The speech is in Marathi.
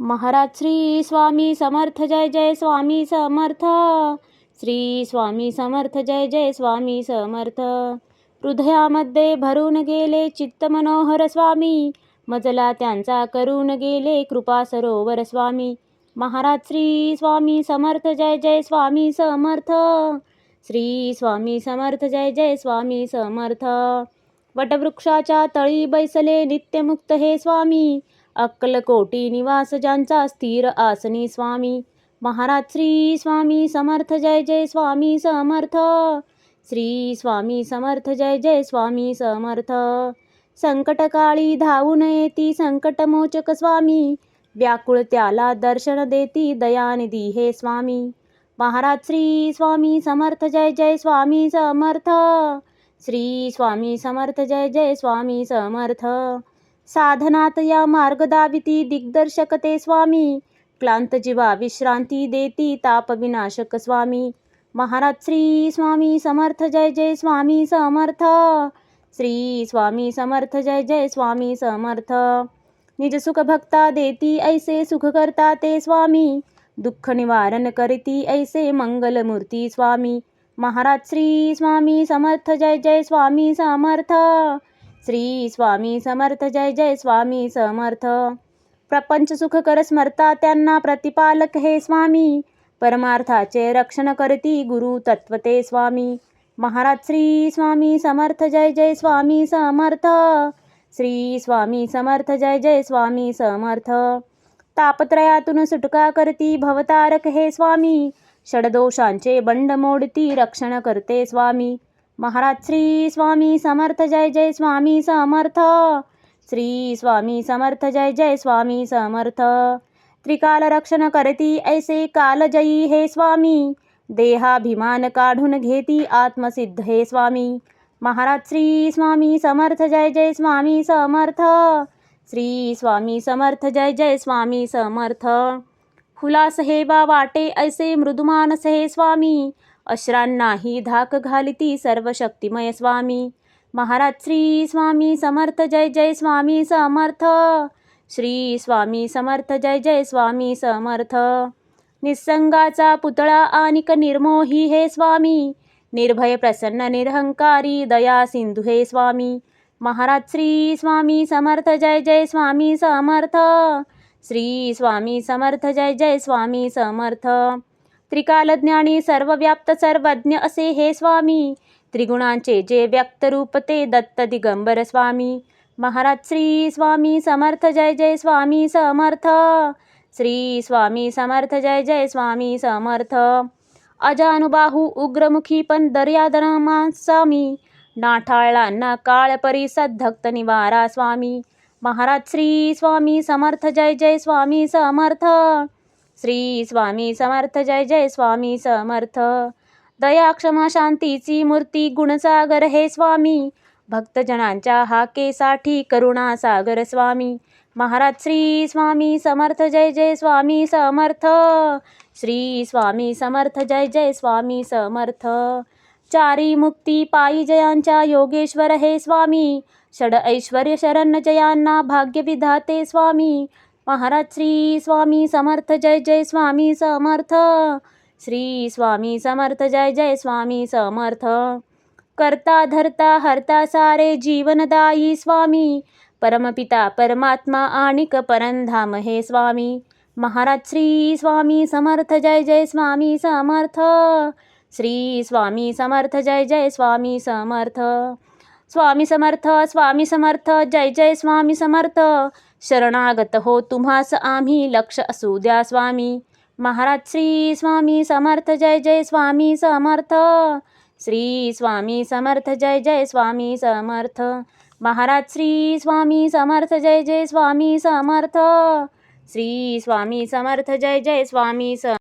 महाराज श्री स्वामी समर्थ जय जय स्वामी समर्थ. श्री स्वामी समर्थ जय जय स्वामी समर्थ. हृदयामध्ये भरून गेले चित्त मनोहर स्वामी, मजला त्यांचा करून गेले कृपा सरोवर स्वामी. महाराज श्री स्वामी समर्थ जय जय स्वामी समर्थ. श्री स्वामी समर्थ जय जय स्वामी समर्थ. वटवृक्षाच्या तळी बैसले नित्यमुक्त हे स्वामी, अक्कलकोटी निवास ज्यांचा स्थिर आसनी स्वामी. महाराज श्री स्वामी समर्थ जय जय स्वामी समर्थ. श्री स्वामी समर्थ जय जय स्वामी समर्थ. संकटकाळी धावून येती संकटमोचक स्वामी, व्याकुळ त्याला दर्शन देती दयानिधी हे स्वामी. महाराज श्री स्वामी समर्थ जय जय स्वामी समर्थ. श्री स्वामी समर्थ जय जय स्वामी समर्थ. साधनात या मार्ग दाविती दिग्दर्शक ते स्वामी, क्लांत जीवा विश्रांती देती ताप विनाशक स्वामी. महाराज श्री स्वामी समर्थ जय जय स्वामी समर्थ. श्री स्वामी समर्थ जय जय स्वामी समर्थ. निज सुख भक्ता देती ऐसे सुख करता ते स्वामी, दुःख निवारण करती ऐसे मंगलमूर्ती स्वामी. महाराज श्री स्वामी समर्थ जय जय स्वामी समर्थ. श्री स्वामी समर्थ जय जय स्वामी समर्थ. प्रपंच सुख कर स्मरता त्यांना प्रतिपालक हे स्वामी, परमार्थाचे रक्षण करती गुरु तत्वते स्वामी. महाराज श्री स्वामी समर्थ जय जय स्वामी समर्थ. श्री स्वामी समर्थ जय जय स्वामी समर्थ. तापत्रयातून सुटका करती भवतारक हे स्वामी, षडदोषांचे बंड मोडती रक्षण करते स्वामी. महाराज श्री स्वामी समर्थ जय जय स्वामी समर्थ. श्री स्वामी समर्थ जय जय स्वामी समर्थ. त्रिकाल रक्षण करती ऐसे कालजयी हे स्वामी, देहाभिमान काढून घेती आत्मसिद्ध हे स्वामी. महाराज श्री स्वामी समर्थ जय जय स्वामी समर्थ. श्री स्वामी समर्थ जय जय स्वामी समर्थ. हुलास हे बा वाटे ऐसे मृदुमानस हे स्वामी, अश्रांनाही धाक घालिती सर्व शक्तिमय स्वामी. महाराज श्री स्वामी समर्थ जय जय स्वामी समर्थ. श्री स्वामी समर्थ जय जय स्वामी समर्थ. निसंगाचा पुतळा आनिक निर्मोही हे स्वामी, निर्भय प्रसन्न निरहंकारी दया सिंधू हे स्वामी. महाराज श्री स्वामी समर्थ जय जय स्वामी समर्थ. श्री स्वामी समर्थ जय जय स्वामी समर्थ. त्रिकालज्ञानी सर्वव्याप्त सर्वज्ञ असे हे स्वामी, त्रिगुणांचे जे व्यक्त रूप ते दत्त दिगंबर स्वामी. महाराज श्री स्वामी समर्थ जय जय स्वामी समर्थ. श्री स्वामी समर्थ जय जय स्वामी समर्थ. अजानुबाहू उग्रमुखी पण दर्यादनमा स्वामी, नाठाळला ना काळ परिसद धक्त निवारा स्वामी. महाराज श्री स्वामी समर्थ जय जय स्वामी समर्थ. श्री स्वामी समर्थ जय जय स्वामी समर्थ. दया क्षमा शांतीची मूर्ती गुणसागर हे स्वामी, भक्तजनांच्या हाकेसाठी करुणा सागर स्वामी. महाराज श्री स्वामी समर्थ जय जय स्वामी समर्थ. श्री स्वामी समर्थ जय जय स्वामी समर्थ. चारी मुक्ती पायी जयांच्या योगेश्वर हे स्वामी, षड ऐश्वर्य शरण जयांना भाग्य विधाते स्वामी. महाराज श्री स्वामी समर्थ जय जय स्वामी समर्थ. श्री स्वामी समर्थ जय जय स्वामी समर्थ. करता धरता हरता सारे जीवनदायी स्वामी, परमपिता परमात्मा आणिक परंधाम हे स्वामी. महाराज श्री स्वामी समर्थ जय जय स्वामी समर्थ. श्री स्वामी समर्थ जय जय स्वामी समर्थ. स्वामी समर्थ स्वामी समर्थ जय जय स्वामी समर्थ. शरणागत हो तुम्हास आम्ही लक्ष असू द्या स्वामी. महाराज श्री स्वामी समर्थ जय जय स्वामी समर्थ. श्री स्वामी समर्थ जय जय स्वामी समर्थ. महाराज श्री स्वामी समर्थ जय जय स्वामी समर्थ. श्री स्वामी समर्थ जय जय स्वामी